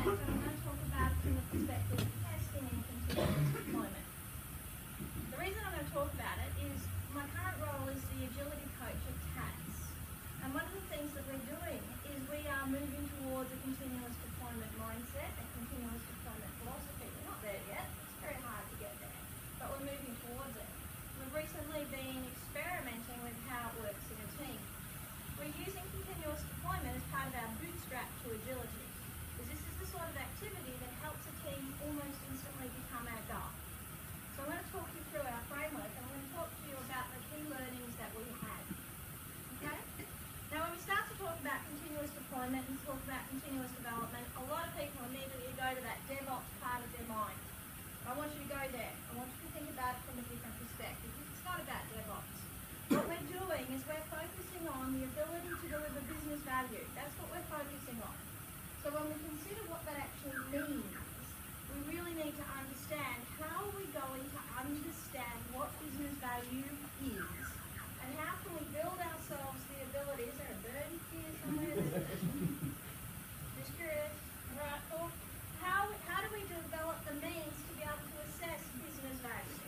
and I'm going to talk about it from the perspective of testing and continuous deployment. The reason I'm going to talk about it is my current role is the agility coach at Tatts. And one of the things that we're doing is we are moving towards a continuous deployment mindset, a continuous deployment philosophy. We're not there yet. It's very hard to get there, but we're moving towards it. We've recently been experimenting with how it works in a team. We're using continuous deployment as part of our bootstrap to agility, because this is the sort of activity that helps a team almost instantly become agile. So I'm going to talk you through our framework, and I'm going to talk to you about the key learnings that we had. Okay? Now, when we start to talk about continuous deployment and talk about continuous development, a lot of people immediately go to that DevOps part of their mind. I want you to go there. I want you to think about it from a different perspective. It's not about DevOps. What we're doing is we're focusing on the ability to deliver business value. That's what we're focusing on. So when we consider what that actually means, we really need to understand how are we going to understand what business value is, and how can we build ourselves the ability. Is there a bird here somewhere? Just curious. Right, cool. How do we develop the means to be able to assess business value?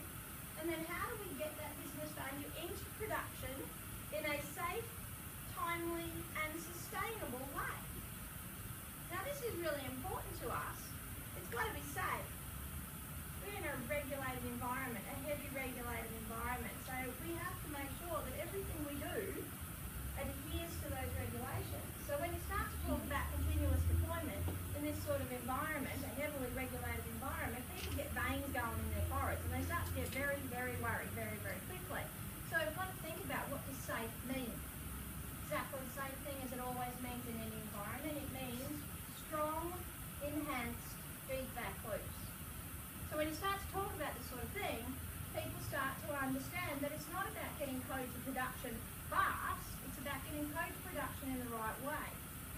And then how do we get that business value into production in a safe, timely, and sustainable way? Now, this is really important to us. It's got to be safe. We're in a regulated environment, a heavy regulated environment, so we have to make sure that everything we do adheres to those regulations. So when you start to talk about continuous deployment in this sort of environment, a heavily regulated environment, people get veins going in their foreheads, and they start to get very, very worried very, very quickly. So we've got to think about what does safe mean. Exactly the same thing as it always means in any environment. It means strong, enhanced feedback loops. So when you start to talk about this sort of thing, people start to understand that it's not about getting code to production fast, it's about getting code to production in the right way.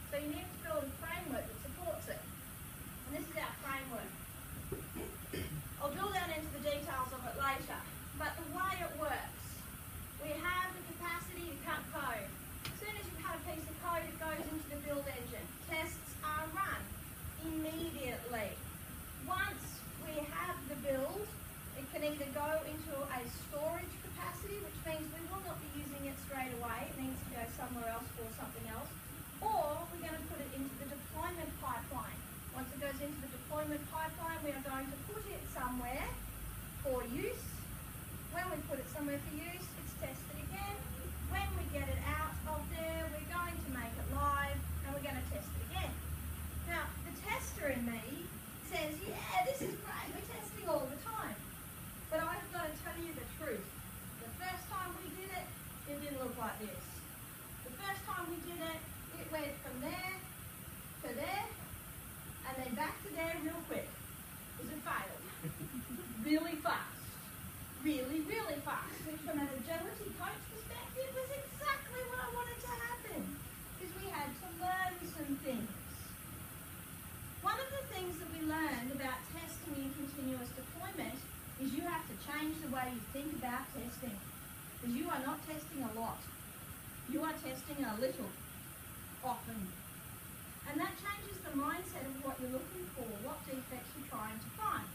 So you need to build a framework that supports it. And this is our framework. I'll drill down into the details of it later, but the way it works, we have the capacity to cut code. As soon as you cut a piece of code, it goes into the build engine. Tests are run immediately. Once we have the build, it can either go into a storage capacity, which means we will not be using it straight away. It needs to go somewhere else for something else. Or we're going to put it into the deployment pipeline. Once it goes into the deployment pipeline, we are going to put it somewhere for use. When we put it somewhere for use, it's tested again. When we get it out of there, we're going to make it live, and we're going to test it again. Now, the tester in me says, yeah, this is great, we're testing all the time. But I've got to tell you the truth. The first time we did it, it didn't look like this. The first time we did it, it went from there to there, and then back to there real quick. Because it failed. Really fast. Really, really fast. Which from an agility coach perspective was exactly what I wanted to happen. Because we had to learn some things. One of the things that we learned about testing in continuous deployment is you have to change the way you think about testing. Because you are not testing a lot. You are testing a little, often. And that changes the mindset of what you're looking for, what defects you're trying to find.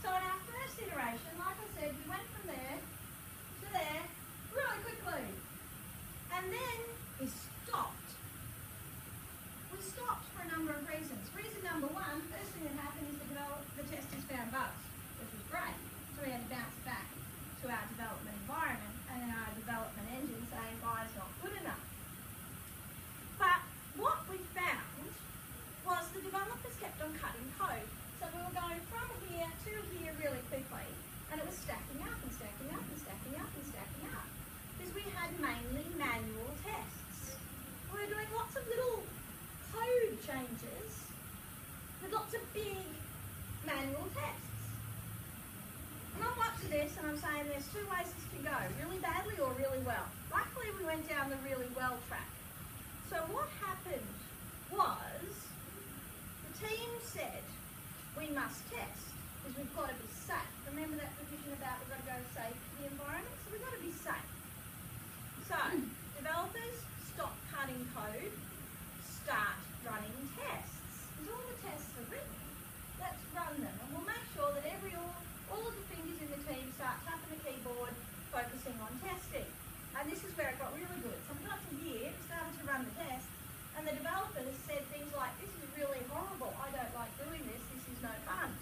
So in our first iteration, like I said, we went from there to there really quickly. And then we stopped. We stopped for a number of reasons. Reason number one, first thing that happened is the testers found bugs, which was great. So we had to bounce back to our development environment and then our development engine saying, guys, not good enough. But what we found was the developers kept on cutting code. So we were going from here to here really quickly, and it was stacking up and stacking up and stacking up and stacking up. Because we had mainly manual tests. We were doing lots of little code changes with lots of big manual tests. And I've looked at this and I'm saying there's two ways this can go, really badly or really well. Luckily we went down the really well track. So what happened was the team said we must test because we've got to be safe. Remember that provision about we've got to go safe for the environment? So we've got to be safe. So developers stop cutting code, start running tests. Because all the tests are written. would have said things like, this is really horrible, I don't like doing this is no fun.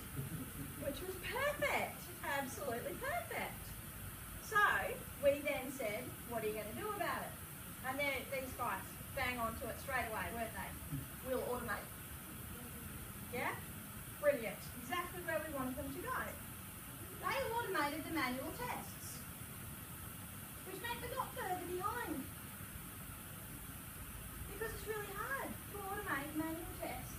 Which was perfect, absolutely perfect. So we then said, what are you going to do about it? And then these guys bang onto it straight away, weren't they? We'll automate. Yeah? Brilliant. Exactly where we wanted them to go. They automated the manual tests, which meant we got further behind. Because it's really hard to automate manual tests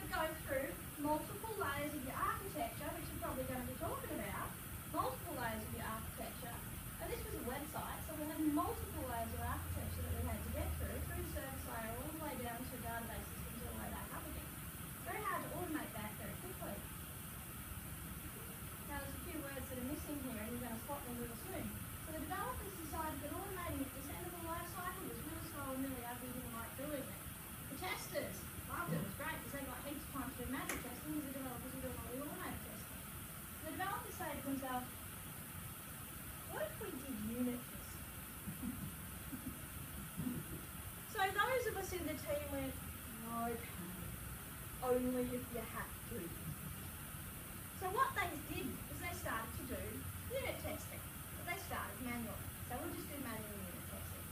that go through multiple layers of your architecture, which you're probably going to be talking about, multiple layers of your architecture. And this was a website, so we had multiple layers of architecture that we had to get through the service layer all the way down to database systems all the way back up again. Very hard to automate that very quickly. Now there's a few words that are missing here and you're going to spot them real soon. So the developers decided that automating its descendable life cycle was really slow and really ugly, didn't like doing it. The testers loved it, it was great because they got heaps of time to do manual testing because the developers were doing all the automated testing. The developers say to themselves, what if we did unit testing? So those of us in the team went, okay, only if you have to. So what they did is they started to do unit testing. But they started manually. So we'll just do manual unit testing.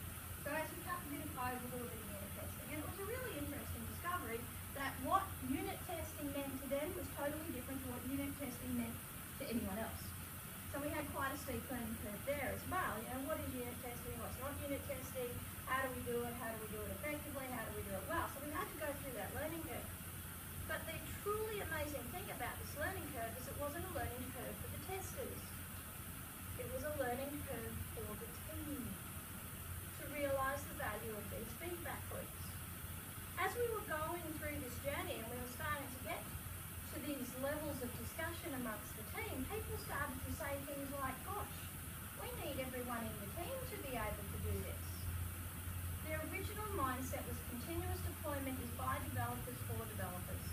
So as we cut a bit of code, we'll do a bit of unit testing. And it was a really interesting discovery that what unit testing meant to them was totally different to what unit testing meant to anyone else. So we had quite a steep learning curve there as well. You know, what is unit testing? What's not unit testing? How do we do it? How do we do it effectively? How do we do it well? So we had to go through that learning curve. But the truly amazing thing about this learning curve is it wasn't a learning curve for the testers. It was a learning curve for the team to realise the value of these feedback loops. As we were going through this journey and we were starting to get to these levels of discussion amongst the team, people started to say things like, gosh, we need everyone in the team to be able to do this. Their original mindset was continuous deployment is by developers for developers.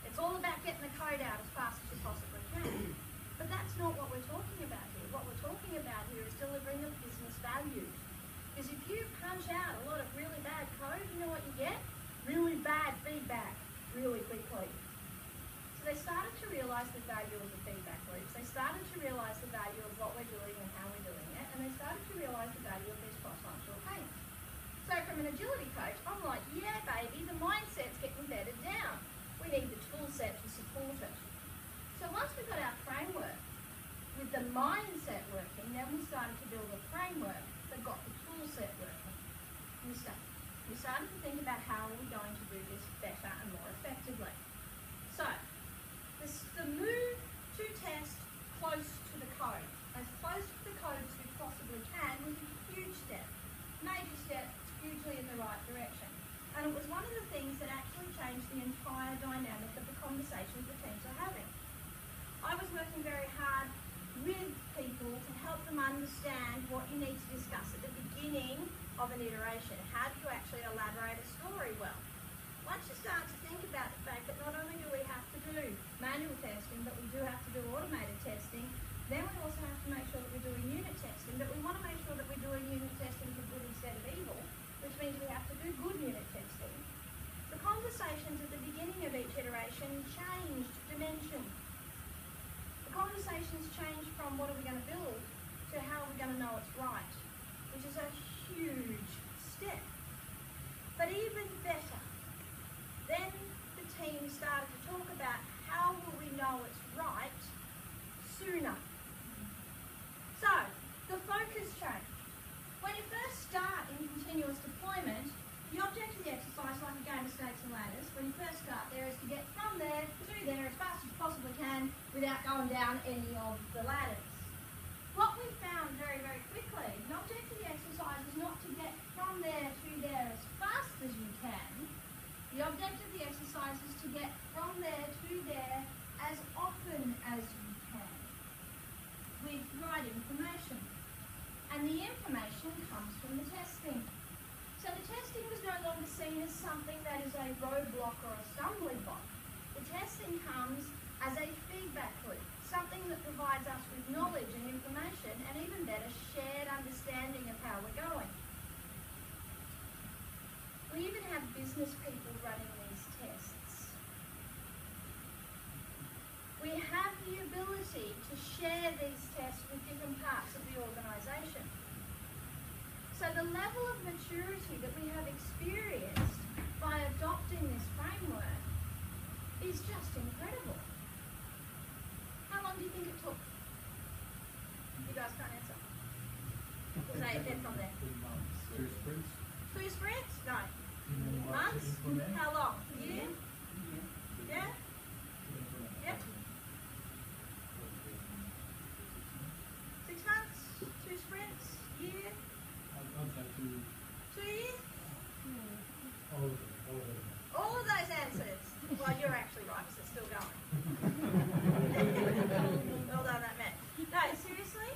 It's all about getting the code out as fast as you possibly can. But that's not what we're talking about here. What we're talking about here is delivering the business value. Because if you punch out a lot of really bad code, you know what you get? Really bad feedback really quickly. So they started to realise the value of the feedback loops. They started to realise the value of what we're doing and how we're doing it. And they started to realise the value of these cross-functional teams. So from an agility coach, I'm like, yeah, baby, the mindset's getting bedded down. We need the tool set to support it. So once we got our framework with the mindset working, then we started to build a framework that got the tool set working. We started to think about how are we going to do this better and more effectively. So the move to test close to the code, as close to the code as we possibly can, was a huge step, major step, hugely in the right direction. And it was one of the things that actually changed the entire dynamic of the conversations the teams are having. I was working very hard with people to help them understand what you need to discuss at the beginning of an iteration. How do you actually elaborate a story well? Once you start to think about the fact that not only do we have to do manual testing, but we do have to do automated testing, then we also have to make sure that we're doing unit testing, but we want to make sure that we're doing unit testing for good instead of evil, which means we have to do good unit testing. The conversations at the beginning of each iteration changed dimension. The conversations changed from what are we going to build to how are we going to know it's right, which is a huge step. But even better, then the team started to talk about how will we know it's right sooner. So, the focus changed. When you first start in continuous deployment, the object of the exercise, like a game of snakes and ladders, when you first start there, is to get from there to there as fast as you possibly can without going down any of the ladders. What we found very, very quickly, the object of the exercise is not to get from there to there as fast as you can. The object of the exercise is to get from there to there as often as you can with right information. And the information comes from the testing. So the testing was no longer seen as something that is a roadblock or a stumbling block. The testing comes as a feedback loop, something that provides us with knowledge and information and even better, shared understanding of how we're going. We even have business people running these tests. We have the ability to share these tests with different parts of the organisation. So the level of maturity that we have experienced by adopting this framework is just incredible. How long do you think it took? You guys can't answer. We'll say it from there. 2 sprints. 2 sprints? No. Months? How long? Year? Yeah? Yep. 6 months? 2 sprints? Year? I'd say 2. 2 years? All All of those answers. Well, you're actually right, because it's still going. Well done, that man. No, seriously?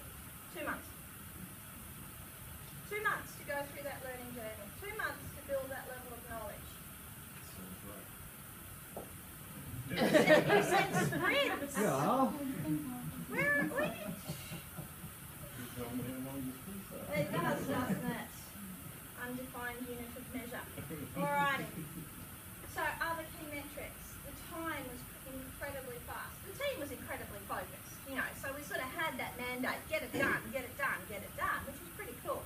2 months. 2 months to go through that learning journey. 2 months to build that level of knowledge. Sounds right. You said sprints. Yeah. Where are we? Tell me how long the sprints are. It does, doesn't it? Undefined unit of measure. Alrighty. So other key metrics. The time was incredibly fast. The team was incredibly focused, you know, so we sort of had that mandate, get it done, get it done, get it done, which was pretty cool.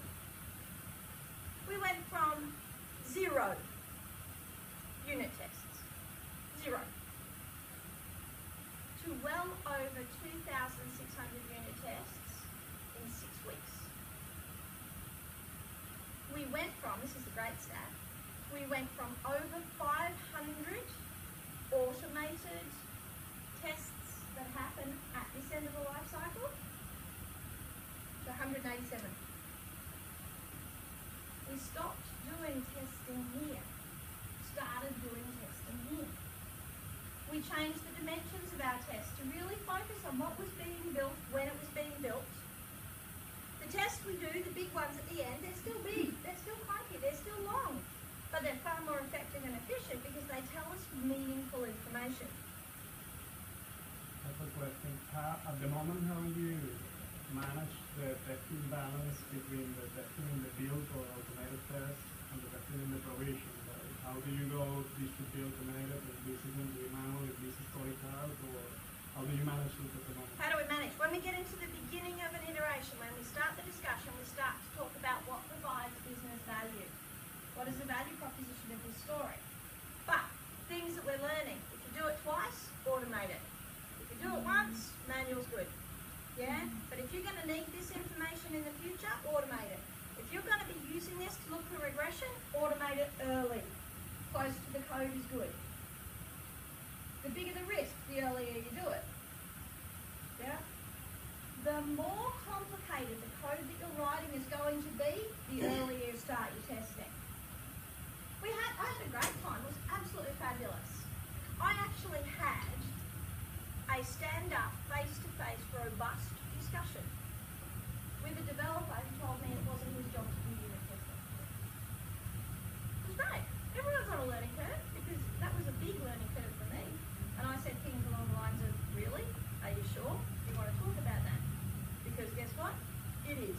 We went from 0 unit tests, 0, to well over 2,600 unit tests in 6 weeks. We went from, this is a great stat, we went from over 500 automated tests that happen at this end of the life cycle to 187. We stopped doing testing here, started doing testing here. We changed the dimensions of our test to really focus on what was being built, when it was being built. The tests we do, the big ones at the end, they're still big, they're still clunky, they're still long, but they're far more effective and efficient because they tell us meaningful information. That's a question. At the moment, how do you manage the testing balance between the testing in the build or automated test and the testing in the provision? Right? How do you go, this should be automated, if this is going to be manual, if this is coded out, or how do you manage it at the moment? How do we manage? When we get into the beginning of an iteration, when we start the discussion, we start to talk about what provides business value. What is the value proposition of this story? But things that we're learning, if you do it twice, automate it. If you do it once, manual's good. Yeah? But if you're going to need this information in the future, automate it. If you're going to be using this to look for regression, automate it early. Close to the code is good. The bigger the risk, the earlier you do it. Yeah? The more complicated the code that you're writing is going to be, the earlier you start your testing. I had a great time. It was absolutely fabulous. I actually had a stand-up, face-to-face, robust discussion with a developer who told me it wasn't his job to do unit testing. It was great. Everyone's on a learning curve because that was a big learning curve for me. And I said things along the lines of, really? Are you sure? Do you want to talk about that? Because guess what? It is.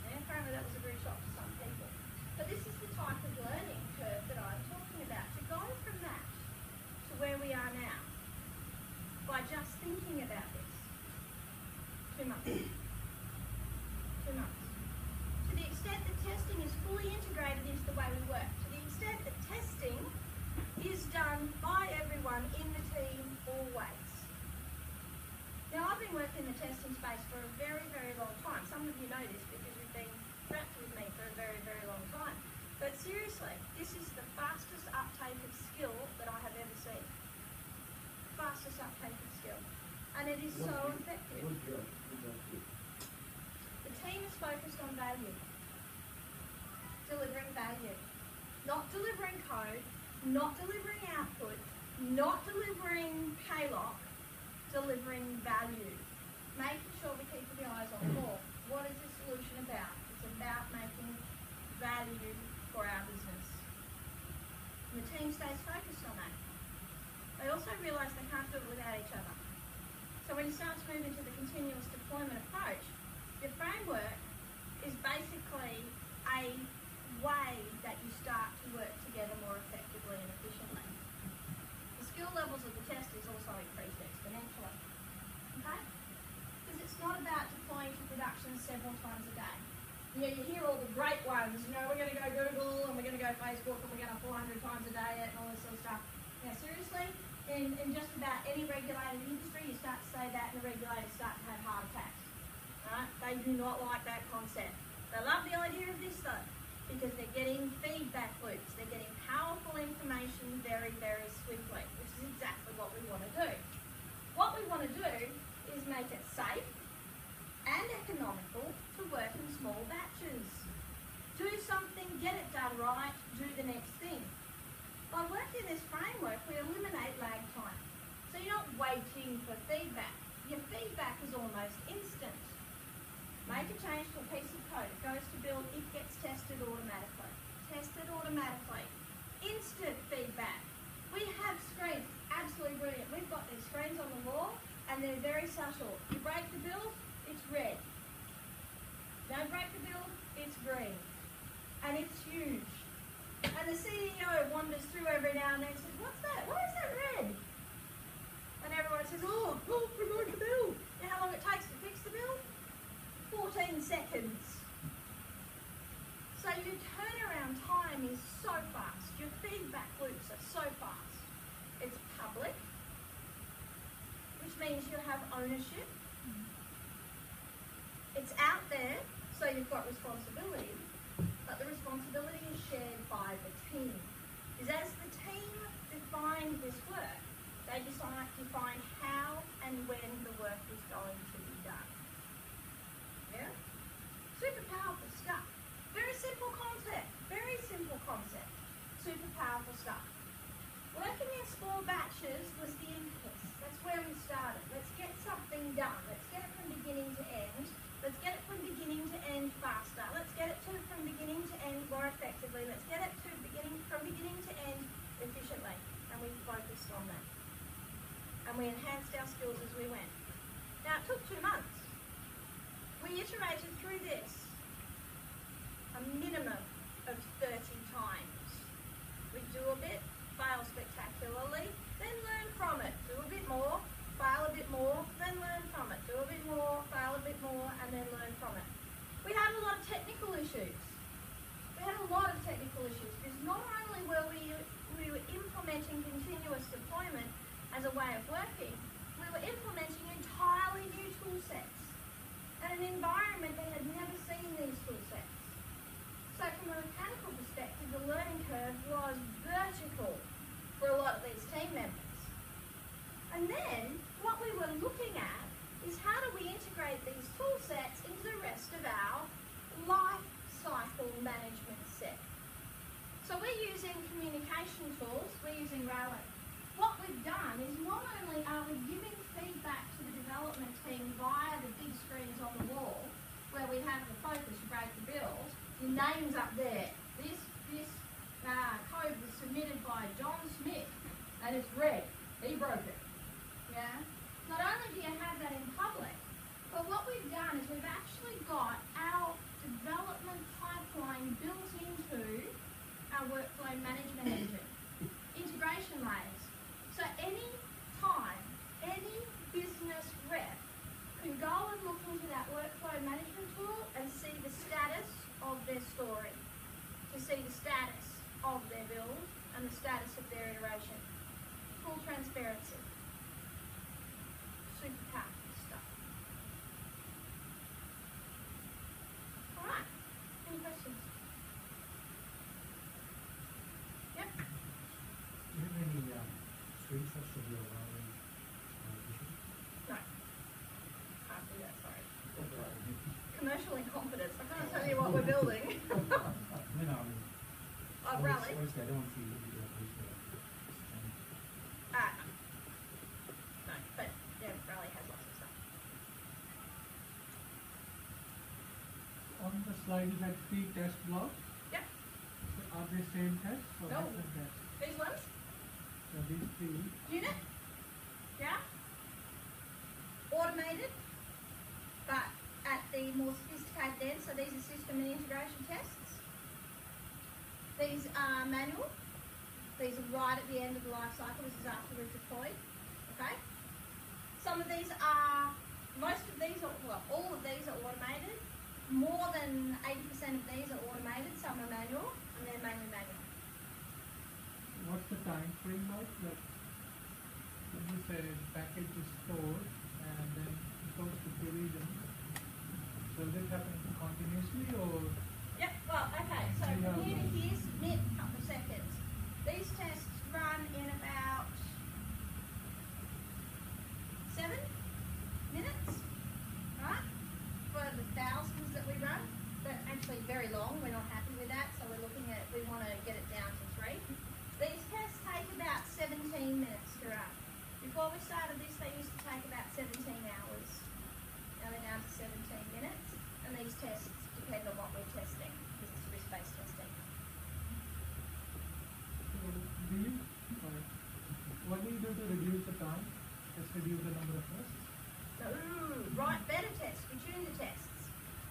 And apparently that was a very shock to some people. But this is the type of learning curve that I'm talking about. To go from that to where we are now by just thinking about this. 2 months. 2 months. To the extent that testing is fully integrated into the way we work, to the extent that testing is done by everyone in the team always. Now, I've been working in the testing space for a very, very long time. Some of you know this because you've been trapped with me for a very, very long time. But seriously, this is the fastest uptake of skill that I have ever seen. Fastest uptake of skill. And it is so effective. The team is focused on value. Delivering value. Not delivering code, not delivering output, not delivering paylock, delivering value. Making sure we keep the eyes on the ball. What is this solution about? It's about making value for our business. And the team stays focused on that. They also realise they can't do it without each other. So when you start to move into the continuous deployment approach, your framework is basically a way that you start to work together more effectively and efficiently. The skill levels of the test is also increased exponentially. Okay? Because it's not about deploying to production several times a day. You know, you hear all the great ones, you know, we're going to go Google and we're going to go Facebook and we're going to 400 times a day and all this sort of stuff. Now, seriously, in just about any regulated industry, you start to say that and the regulators start to have heart attacks. Right? They do not like that concept. They love the idea of this though, because they're getting feedback loops. They're getting powerful information very, very swiftly, which is exactly what we want to do. What we want to do is make it safe and economical to work in small batches. Do something, get it done right, do the next thing. By working this framework, we eliminate lag time. So you're not waiting for feedback. Your feedback is almost instant. Make a change to a piece of code. It goes to build, it gets tested automatically. Tested automatically. Instant feedback. We have screens, absolutely brilliant. We've got these screens on the wall and they're very subtle. You break the build, it's red. Don't break the build, it's green. And it's huge. And the CEO wanders through every now and then and says, what's that? Why is that red? And everyone says, oh, we're going to build. You know how long it takes to fix the build? 14 seconds. So your turnaround time is so fast. Your feedback loops are so fast. It's public, which means you have ownership. It's out there, so you've got responsibility. But the responsibility is shared by the team. Because as the team defined this work, they define how and when the work is going to be done. Yeah? Super powerful stuff. Very simple concept. Very simple concept. Super powerful stuff. Working in small batches was the impetus. That's where we started. Let's get something done. Let's get it from beginning to end. Let's get it from beginning to end faster. Let's get it from beginning to end more effectively. Let's get it from beginning to end efficiently. And we focused on that. And we enhanced our skills as we went. Now, it took 2 months. We iterated through this a minimum of 30 times. We do a bit, fail spectacularly, then learn from it. Do a bit more, fail a bit more, then learn from it. Do a bit more, fail a bit more, and then learn from it. We had a lot of technical issues. Because not only were we implementing continuous deployment as a way of working, we were implementing entirely new tool sets and an environment that had never seen these tool sets. So from a mechanical perspective, the learning curve was vertical for a lot of these team members. And then what we were looking at is how do we integrate these tool sets into the rest of our life cycle management set. So we're using communication tools, we're using Rally. What we've done is not only are we giving feedback to the development team via the big screens on the wall, where we have the focus, you break the build, your name's up there. This code was submitted by John Smith, and it's red. He broke it. Yeah? Not only do you have that in public, but what we've done is we've actually got our development pipeline built into our workflow management engine. Integration layers. So any time, any business rep can go and look into that workflow management tool and see the status of their story, to see the status of their build and the status of their iteration. Full transparency. Super powerful stuff. Alright, any questions? Yep. Do you have any screenshots of your routing issues? No. Can't do that, sorry. Commercial incompetence. I can't tell you what we're building. I mean, Oh, Rally? obviously I don't want to see what you do at least. No, but yeah, Rally has lots of stuff. On the slide you had 3 test blocks. Yep. So are they same tests or No. different tests? These ones? So these 3. Unit? Yeah? Automated, but at the more sophisticated end, so these are system and integration tests. These are manual. These are right at the end of the life cycle. This is after we've deployed. Okay? Some of these are, most of these are, well, all of these are automated. More than 80% of these are automated. Some are manual, and they're mainly manual. What's the time frame like? Like, when you say the package is stored and then it goes to provision, will it happen continuously or? Yep, well, okay, so Yeah. from here to here's a couple of seconds. These tests run in about 7 minutes, right? For the thousands that we run, but actually very long. We're not happy with that, so we're looking at, we want to get it down to 3. These tests take about 17 minutes to run. Before we started this, they used to take about 17 hours. Now they're down to 17 minutes, and these tests depend on what we're testing, because it's risk-based testing. So do you, sorry, what do you do to reduce the time? Just reduce the number of tests? So, right, better tests. We tune the tests.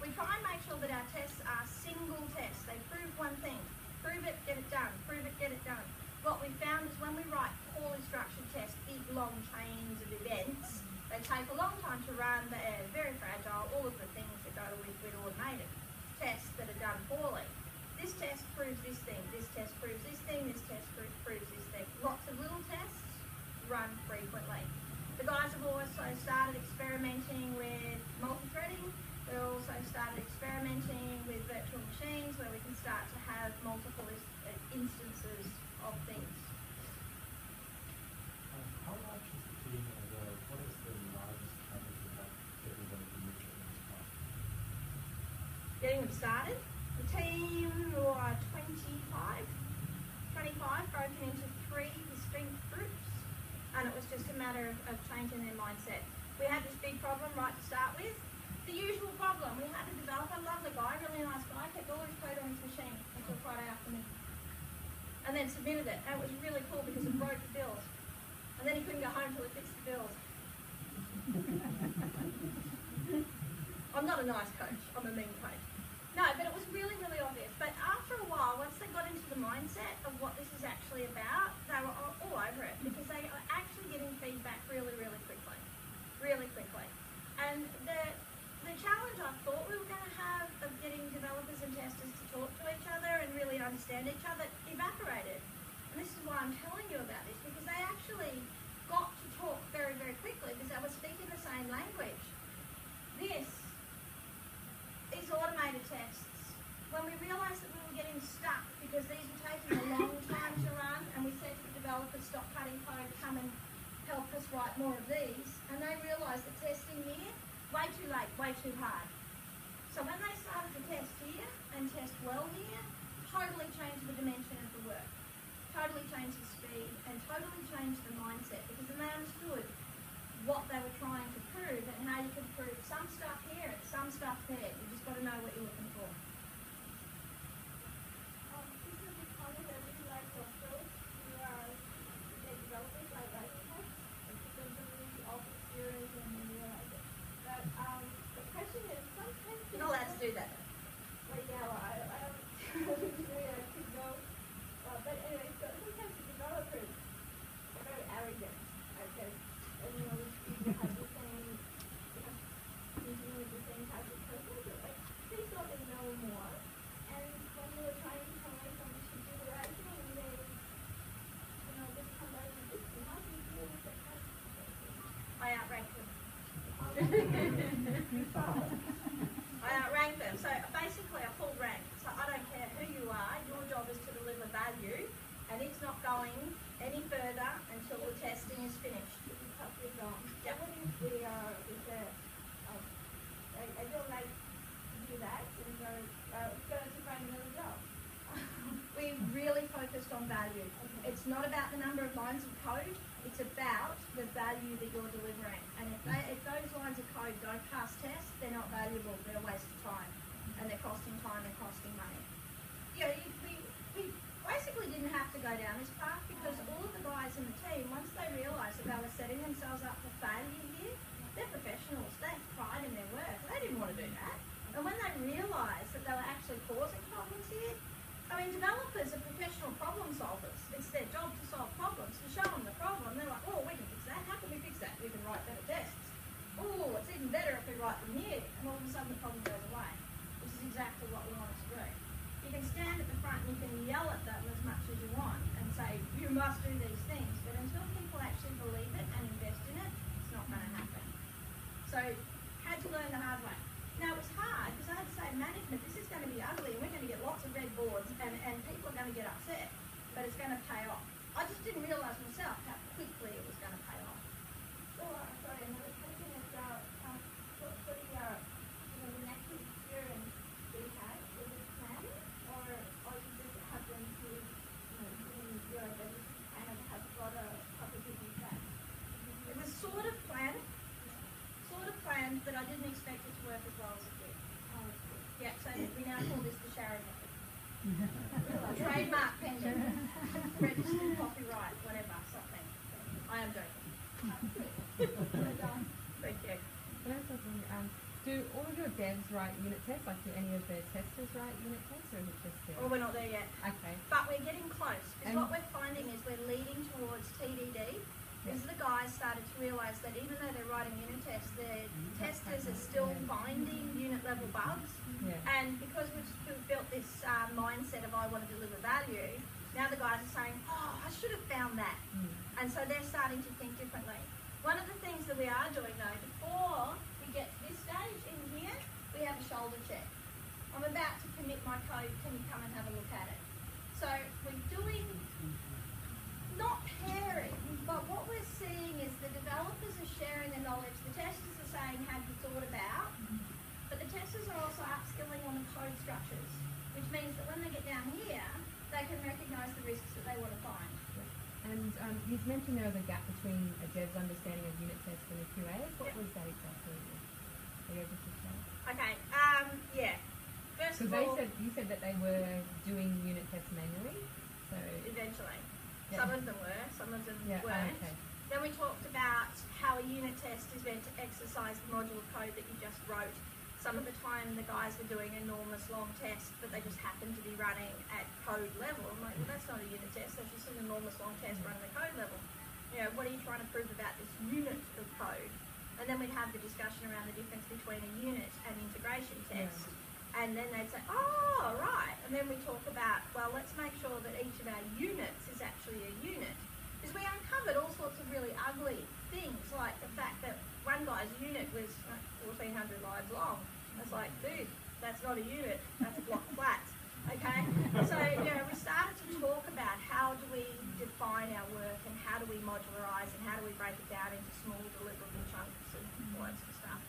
We try and make sure that our tests are single tests. They prove one thing. Prove it, get it done. Prove it, get it done. What we found is when we write poorly structured tests, big long chains of events, they take a long time to run. They're very fragile. All of the things that go with automated tests that are done poorly. This test proves this thing. This test proves this thing. This test proves this thing. Lots of little tests run frequently. The guys have also started experimenting with multi-threading. They've also started experimenting with virtual machines where we can start to have multiple instances of things. How large is the team and what is the largest challenge you have getting them to meet your next part? Getting them started. The team are 25 broken into 3 distinct groups, and it was just a matter of changing their mindset. We had this big problem right to start with. The usual problem. We had a developer, lovely guy, really nice guy, kept all his code on his machine until Friday afternoon. And then submitted it. And it was really cool because it broke the build. And then he couldn't go home until he fixed the build. I'm not a nice coach. I'm a mean coach. No, but it was really, really obvious. But after a while, once they got into the mindset of what this is actually about, they were all over it because they are actually getting feedback really, really quickly. Really quickly. And the challenge I thought we were going to have of getting developers and testers to talk to each other and really understand each other evaporated. And this is why I'm telling you about this, because they actually got to talk very, very quickly because they were speaking the same language. These automated tests, when we realised that we were getting stuck because these were taking a long time to run, and we said to the developers, stop cutting code, come and help us write more of these, and they realised that testing here, way too late, way too hard. So when they started to test here and test well here, totally changed the dimension of the work, totally changed the speed, and totally changed the mindset, because then they understood what they were trying to prove and how you can prove some stuff here and some stuff there. You just got to know what you're looking for. This is the comment I really like to approach. You are the developers like writing tests, and people don't really offer experience and they realize it. But the question is, sometimes You're not allowed to do that. right now, I don't really I could go. But anyway, so sometimes the developers are very arrogant, I guess. And you know, you have the same, thinking with the same type of person, but like, they thought they know more. And when they were trying to tell me somebody should do the right thing, they, you know, just come back and this is how do you deal with that kind of situation? I outrank them. I outrank them. So basically a full rank. So I don't care who you are, your job is to deliver value, and it's not going any further until the testing is finished. Yeah. What if they are, I don't like to do that, and going to find another job. We really focused on value. It's not about the number of lines of code, it's about the value that you're delivering. And if those lines of code don't pass tests, they're not valuable, they're a waste of time. And they're costing time and costing money. You know, we basically didn't have to go down this path because all of the guys in the team, once they realised that they were setting themselves up for failure here, they're professionals, they have pride in their work. They didn't want to do that. And when they realised that they were actually causing problems here, I mean, developers are right from here, and all of a sudden the problem goes away, which is exactly what we want it to do. You can stand at the front and you can yell at them as much as you want and say, you must do these things, but until people actually believe it and invest in it, it's not going to happen. So, had to learn the hard way. Now, it was hard because I had to say, management, this is going to be ugly and we're going to get lots of red boards and people are going to get upset, but it's going to pay off. I just didn't realise myself how quickly it was going to pay off. So, sorry, another question is, for the next experience they had, was it planning, or you just happen to, in your that you kind of have got a couple people that? It was sort of planned, but I didn't expect it to work as well as it did. Yeah, so we now call this the Sharon method. Trademark pending, registered copyright, whatever, something. I am joking. Thank you. Can I ask something? Do all of your devs write unit tests? Like, do any of their testers write unit tests, or is it just Well, we're not there yet. Okay. But we're getting close. Because And- what we're finding is we're leading towards TDD. Because the guys started to realise that even though they're writing unit tests, their testers are still finding unit level bugs. Yeah. And because we've built this mindset of I want to deliver value, now the guys are saying, oh, I should have found that. And so they're starting to think differently. One of the things that we are doing though, before we get to this stage in here, we have a shoulder check. I'm about to commit my code, can you come and have a look at it? So we're doing, not pairing, but what we're seeing is the developers are sharing the knowledge, the testers are saying, have you thought about? But the testers are also upskilling on the code structures, which means that when they get down here, they can recognise the risks that they want to find. And you've mentioned there was a gap between a dev's understanding of unit tests and a QA's. What was that exactly? Are you able to explain? Okay, yeah. First Because of all, you said that they were doing unit tests manually, so eventually. Yeah. Some of them were, some of them yeah, weren't. okay. Then we talked about how a unit test is meant to exercise the module of code that you just wrote. Some of the time the guys were doing enormous long tests, but they just happened to be running at code level. I'm like, well, that's not a unit test, that's just an enormous long test running at code level. You know, what are you trying to prove about this unit of code? And then we'd have the discussion around the difference between a unit and integration test. And then they'd say, oh, right. And then we talk about, well, let's make sure that each of our units is actually a unit. Because we uncovered all sorts of really ugly things, like the fact that one guy's unit was 1,400 lines long. It's like, dude, that's not a unit, that's a block of flats. Okay? So, you know, we started to talk about how do we define our work and how do we modularize and how do we break it down into small deliverable chunks and all that sort of stuff.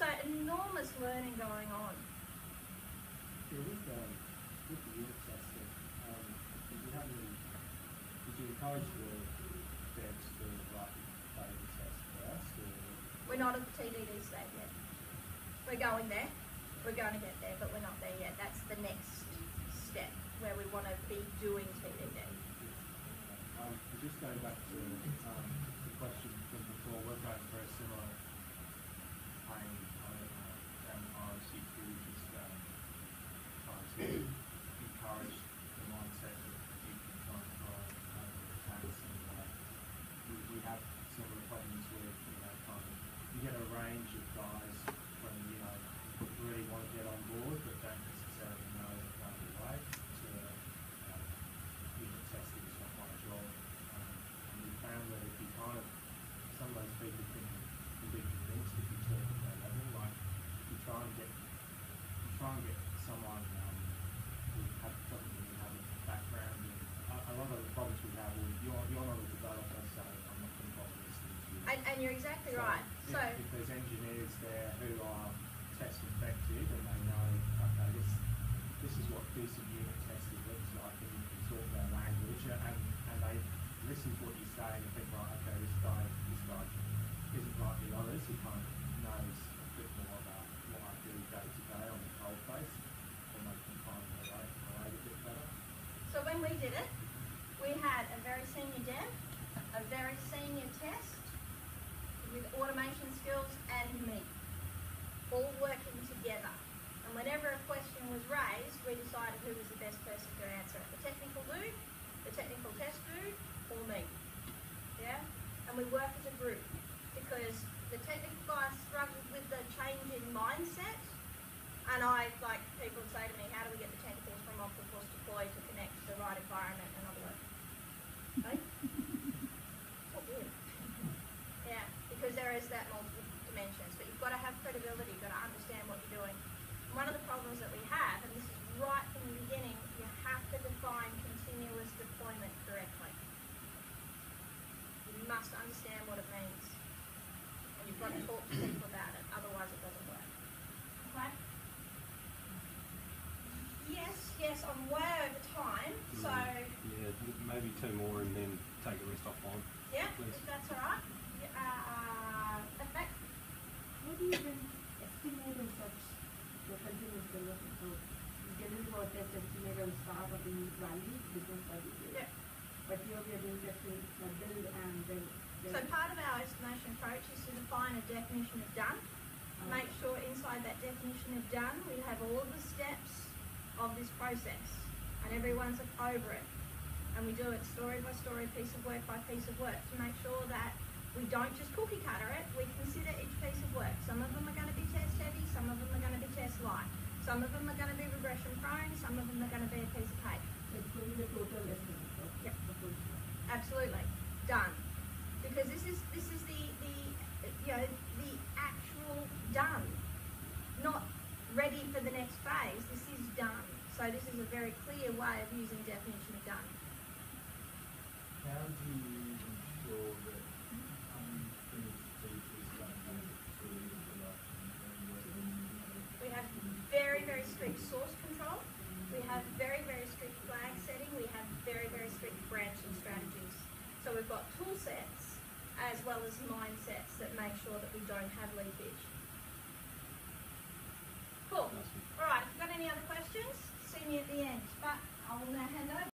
So enormous learning going on. Yeah, with the unit testing, did you encourage the devs to write code tests first, or? We're not at the TDD stage yet. We're going there. We're going to get there, but we're not there yet. That's the next step where we want to be doing TDD. Just going back to the question from before, we're going for a similar pain and RC2, just trying to encourage the mindset that you can try and follow Tatts, and we have similar problems with, you get a range of guys from, really want to get on board but don't necessarily know the right way to unit testing is not my job. And we found that if you some of those people can be convinced if you talk at their level, like if you try and get someone who have a background in a lot of the problems we have, well, you're not a developer, so I'm not going to bother listening to you. And you're exactly right. If there's engineers there who are test effective and they know, okay, this is what decent unit testing looks like, and you can talk their language, and they listen to what you say and think, right, okay, this guy isn't like the others, he kind of knows a bit more about what I do day to day on the cold face, and they can kind of relate a bit better. So when we did it, we had a very senior dev, a very senior test with automation skills, and me, all working together. And whenever a question was raised, we decided who was the best person to answer it. The technical dude, the technical test dude, or me. Yeah? And we work as a group, because the technical guys struggled with the change change in mindset. And like people say to me, how do we get the tentacles from octopus deployed to connect to the right environment? And I'll be like, hey? Not weird. Yeah, because there is that multiple dimensions, but you've got to have credibility, you've got to understand what you're doing. And one of the problems that we have, and this is right from the beginning, you have to define continuous deployment correctly. You must understand what it means. And you've got to talk to people about it, otherwise it doesn't work. Okay? Yes, I'm way over time, so Yeah, maybe two more and then take the rest offline. yeah, Please. if that's all right. Okay. How do you even estimate in such the continuous development? So generally what test estimate on start of the value, business value. Yeah. But here we are doing testing, build and then So part of our estimation approach is to define a definition of done. Make sure inside that definition of done we have all of the steps of this process and everyone's over it. And we do it story by story, piece of work by piece of work to make sure that we don't just cookie cutter it, we consider each piece of work. Some of them are going to be test heavy, some of them are going to be test light. Some of them are going to be regression prone, some of them are going to be a piece of cake. it's going to be the total estimate of Yep. the whole stuff. Absolutely. Done. Because this is the the actual done. Not ready for the next phase. This is done. So this is a very clear way of using definition of done. How do you ensure that unfinished pieces don't make it through production and We have very, very strict source control. We have very, very strict flag setting. We have very, very strict branching strategies. So we've got tool sets as well as mindsets that make sure that we don't have leakage.